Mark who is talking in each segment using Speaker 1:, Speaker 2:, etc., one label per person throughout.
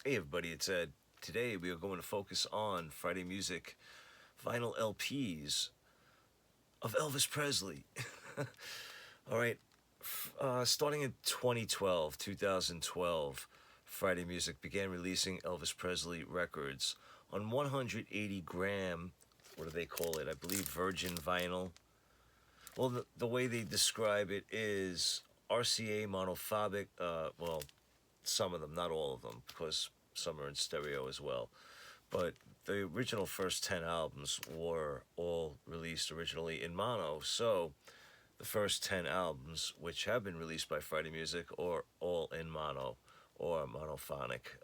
Speaker 1: Hey everybody, it's Ed. Today we are going to focus on Friday Music vinyl LPs of Elvis Presley. All right, starting in 2012, Friday Music began releasing Elvis Presley records on 180 gram, what do they call it? I believe virgin vinyl. Well, the way they describe it is RCA monophobic, some of them, not all of them, because some are in stereo as well. But the original first 10 albums were all released originally in mono. So the first 10 albums, which have been released by Friday Music, are all in mono or monophonic.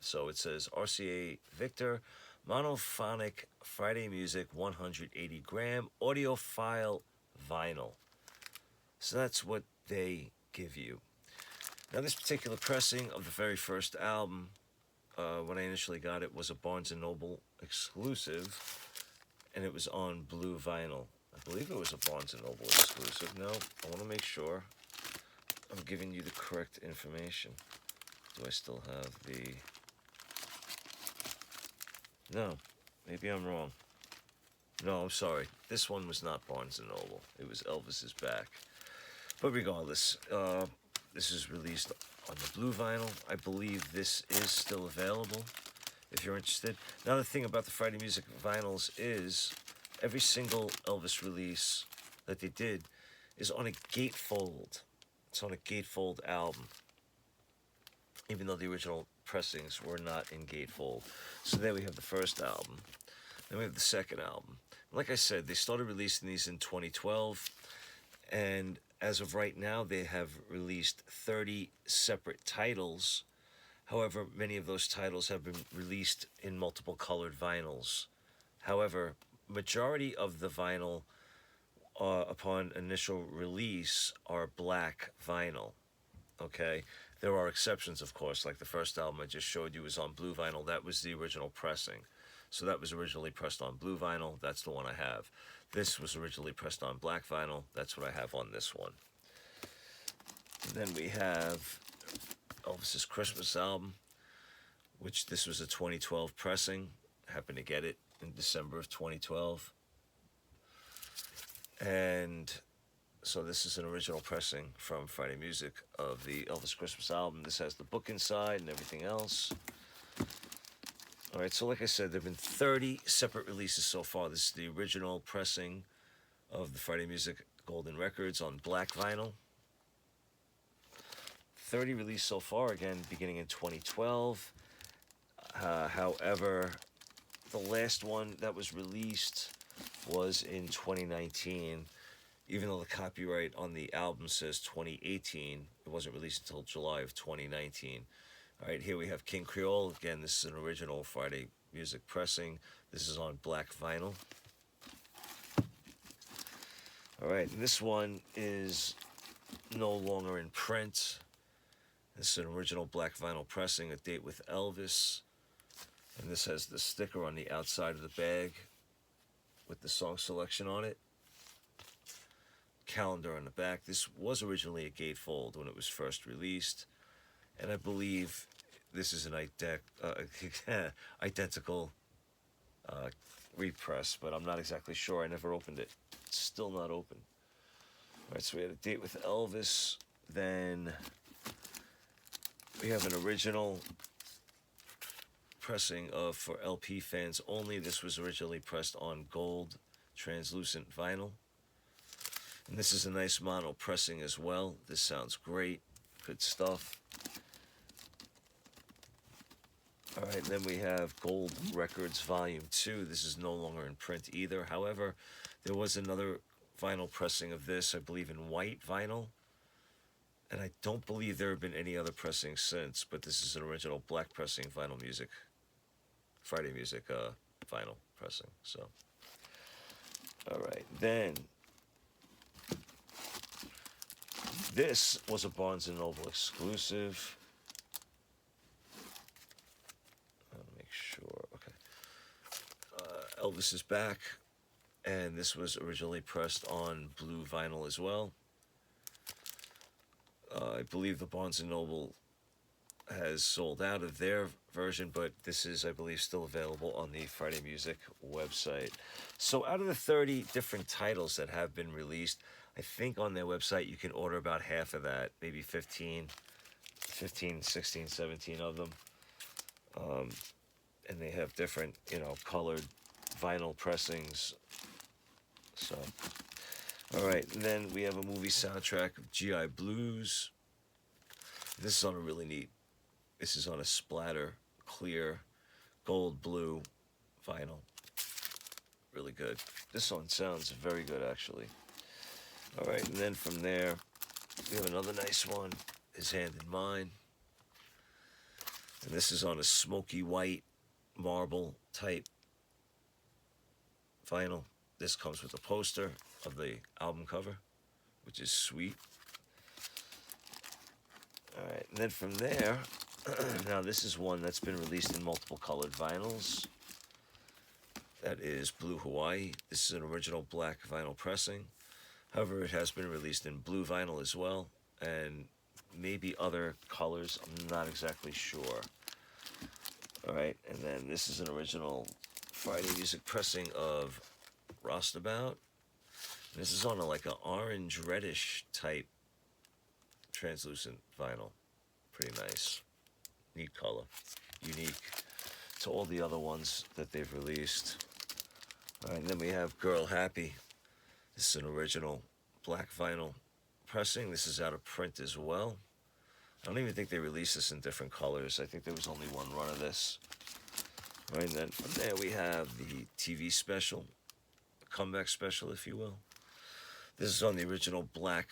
Speaker 1: So it says RCA Victor, monophonic Friday Music 180 gram audiophile vinyl. So that's what they give you. Now, this particular pressing of the very first album, when I initially got it, was a Barnes& and Noble exclusive, and it was on blue vinyl. I believe it was a Barnes& and Noble exclusive. No, I want to make sure I'm giving you the correct information. Do I still have the... No, maybe I'm wrong. No, I'm sorry. This one was not Barnes & Noble. It was Elvis's Back. But regardless, this is released on the blue vinyl. I believe this is still available if you're interested. Now, the thing about the Friday Music vinyls is every single Elvis release that they did is on a gatefold. It's on a gatefold album, even though the original pressings were not in gatefold. So there we have the first album. Then we have the second album. Like I said, they started releasing these in 2012, and as of right now, they have released 30 separate titles. However, many of those titles have been released in multiple colored vinyls. However, majority of the vinyl upon initial release are black vinyl. Okay? There are exceptions, of course, like the first album I just showed you was on blue vinyl. That was the original pressing. So that was originally pressed on blue vinyl. That's the one I have. This was originally pressed on black vinyl. That's what I have on this one. And then we have Elvis's Christmas album, which this was a 2012 pressing. Happened to get it in December of 2012. And so this is an original pressing from Friday Music of the Elvis Christmas album. This has the book inside and everything else. All right, so like I said, there have been 30 separate releases so far. This is the original pressing of the Friday Music Golden Records on black vinyl. 30 released so far, again, beginning in 2012. However, the last one that was released was in 2019. Even though the copyright on the album says 2018, it wasn't released until July of 2019. All right, here we have King Creole. Again, this is an original Friday Music pressing. This is on black vinyl. All right, and this one is no longer in print. This is an original black vinyl pressing, a date with Elvis. And this has the sticker on the outside of the bag with the song selection on it. Calendar on the back. This was originally a gatefold when it was first released. And I believe this is an identical repress, but I'm not exactly sure. I never opened it. It's still not open. All right, so we had a date with Elvis. Then we have an original pressing of for LP fans only. This was originally pressed on gold translucent vinyl. And this is a nice mono pressing as well. This sounds great. Good stuff. All right, and then we have Gold Records Volume 2. This is no longer in print either. However, there was another vinyl pressing of this, I believe, in white vinyl. And I don't believe there have been any other pressings since, but this is an original black pressing vinyl music, Friday Music vinyl pressing. So, all right, then this was a Barnes & Noble exclusive. Sure, okay. Elvis is Back, and this was originally pressed on blue vinyl as well. I believe the Barnes & Noble has sold out of their version, but this is, I believe, still available on the Friday Music website. So, out of the 30 different titles that have been released, I think on their website you can order about half of that, maybe 15, 16, 17 of them. And they have different, colored vinyl pressings. So, all right, and then we have a movie soundtrack of GI Blues. This is on a really neat. This is on a splatter, clear, gold blue vinyl. Really good. This one sounds very good, actually. All right, and then from there, we have another nice one, His Hand in Mine. And this is on a smoky white marble type vinyl. This comes with a poster of the album cover, which is sweet. All right, and then from there, now this is one that's been released in multiple colored vinyls. That is Blue Hawaii. This is an original black vinyl pressing. However, it has been released in blue vinyl as well, and maybe other colors. I'm not exactly sure. All right, and then this is an original Friday Music pressing of Rostabout. This is on like an orange reddish type translucent vinyl. Pretty nice. Neat color. Unique to all the other ones that they've released. All right, and then we have Girl Happy. This is an original black vinyl pressing. This is out of print as well. I don't even think they released this in different colors. I think there was only one run of this. All right, and then from there we have the TV special, the comeback special, if you will. This is on the original black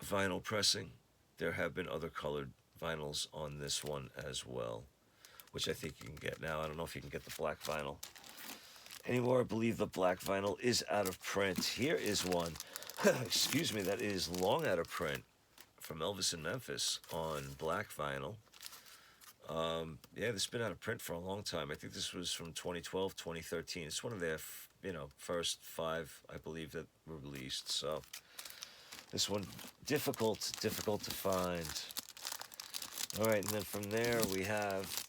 Speaker 1: vinyl pressing. There have been other colored vinyls on this one as well, which I think you can get now. I don't know if you can get the black vinyl anymore. I believe the black vinyl is out of print. Here is one, excuse me, that is long out of print from Elvis in Memphis on black vinyl. Yeah, this has been out of print for a long time. I think this was from 2012, 2013. It's one of their, first 5, I believe, that were released. So this one, difficult to find. All right, and then from there we have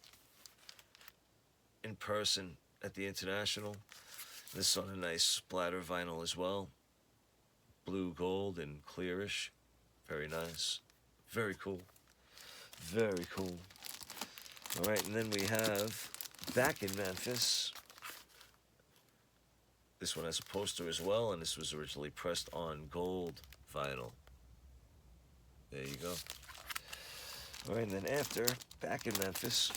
Speaker 1: In Person at the International. This is on a nice splatter vinyl as well. Blue, gold, and clearish. Very nice. Very cool. Very cool. All right, and then we have Back in Memphis. This one has a poster as well, and this was originally pressed on gold vinyl. There you go. All right, and then after Back in Memphis,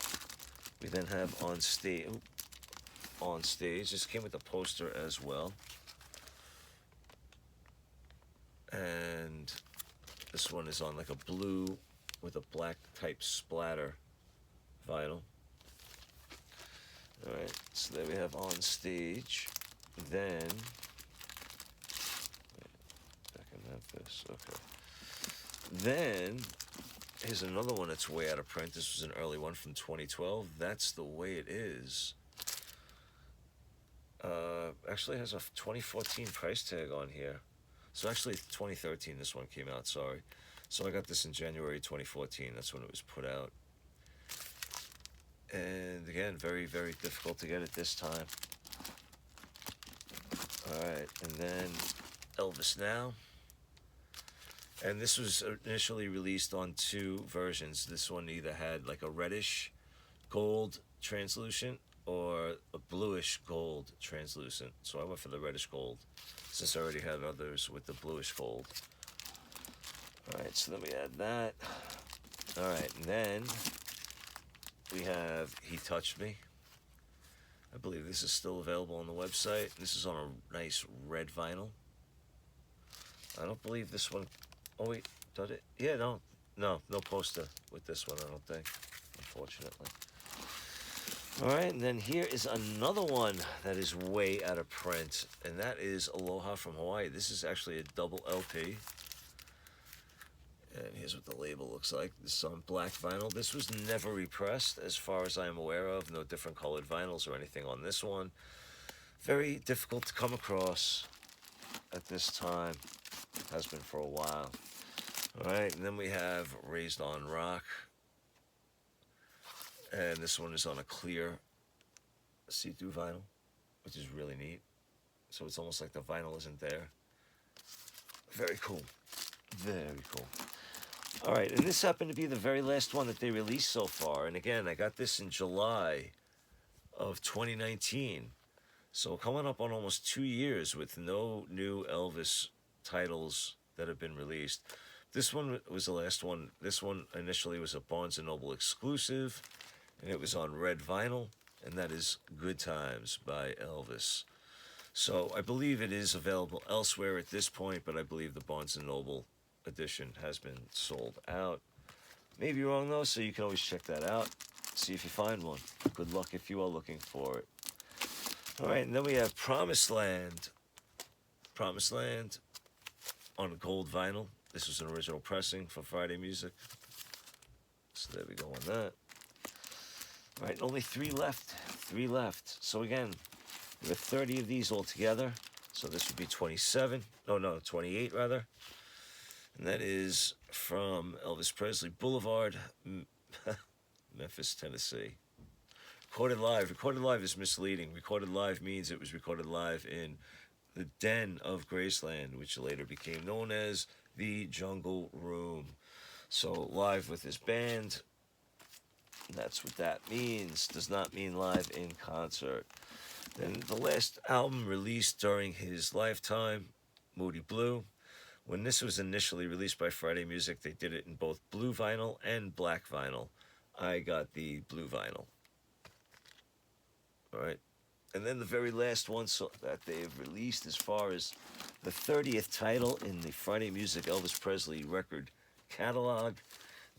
Speaker 1: we then have On Stage. On Stage. This came with a poster as well. And this one is on like a blue with a black type splatter vinyl. All right, so there we have On Stage. Then Back in Memphis. Okay. Then here's another one that's way out of print. This was an early one from 2012. That's The Way It Is. Actually has a 2014 price tag on here. So actually 2013 this one came out, sorry. So I got this in January 2014. That's when it was put out. And again, very, very difficult to get at this time. All right, and then Elvis Now. And this was initially released on 2 versions. This one either had like a reddish gold translucent or a bluish gold translucent. So I went for the reddish gold since I already had others with the bluish gold. All right, so then we add that. All right, and then we have He Touched Me. I believe this is still available on the website. This is on a nice red vinyl. I don't believe this one. Oh wait, does it? Yeah, no poster with this one, I don't think, unfortunately. All right, and then here is another one that is way out of print, and that is Aloha from Hawaii. This is actually a double LP. And here's what the label looks like. This is on black vinyl. This was never repressed, as far as I'm aware of. No different colored vinyls or anything on this one. Very difficult to come across at this time. Has been for a while. All right, and then we have Raised on Rock. And this one is on a clear see-through vinyl, which is really neat. So it's almost like the vinyl isn't there. Very cool. Very cool. All right, and this happened to be the very last one that they released so far. And again, I got this in July of 2019. So coming up on almost 2 years with no new Elvis titles that have been released. This one was the last one. This one initially was a Barnes & Noble exclusive, and it was on red vinyl, and that is Good Times by Elvis. So I believe it is available elsewhere at this point, but I believe the Barnes & Noble edition has been sold out. Maybe wrong though, so you can always check that out. See if you find one. Good luck if you are looking for it. All right, and then we have Promised Land. Promised Land on gold vinyl. This was an original pressing for Friday Music. So there we go on that. All right, only 3 left. 3 left. So again, there are 30 of these altogether. So this would be 27. Oh, no, 28 rather. And that is from Elvis Presley Boulevard, Memphis, Tennessee. Recorded live. Recorded live is misleading. Recorded live means it was recorded live in the Den of Graceland, which later became known as the Jungle Room. So live with his band. That's what that means. Does not mean live in concert. Then the last album released during his lifetime, Moody Blue. When this was initially released by Friday Music, they did it in both blue vinyl and black vinyl. I got the blue vinyl. All right. And then the very last one that they've released as far as the 30th title in the Friday Music Elvis Presley record catalog,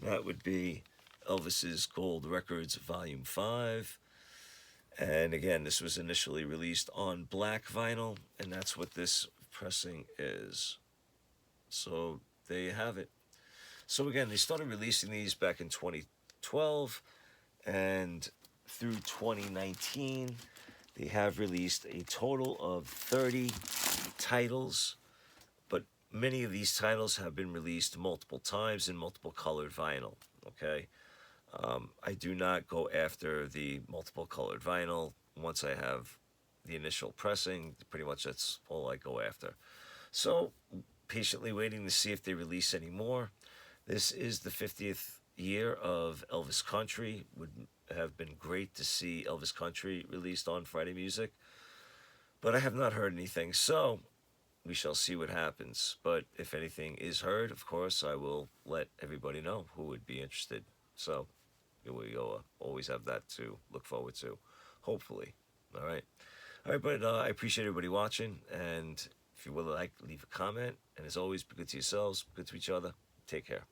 Speaker 1: that would be Elvis's Gold Records Volume 5. And again, this was initially released on black vinyl, and that's what this pressing is. So there you have it. So again, they started releasing these back in 2012, and through 2019, they have released a total of 30 titles, but many of these titles have been released multiple times in multiple colored vinyl, okay? I do not go after the multiple colored vinyl. Once I have the initial pressing, pretty much that's all I go after. So, patiently waiting to see if they release any more. This is the 50th year of Elvis Country. Would have been great to see Elvis Country released on Friday Music, but I have not heard anything, so we shall see what happens. But if anything is heard, of course, I will let everybody know who would be interested. So we always have that to look forward to, hopefully. All right, but I appreciate everybody watching, and if you would like, leave a comment. And as always, be good to yourselves, be good to each other. Take care.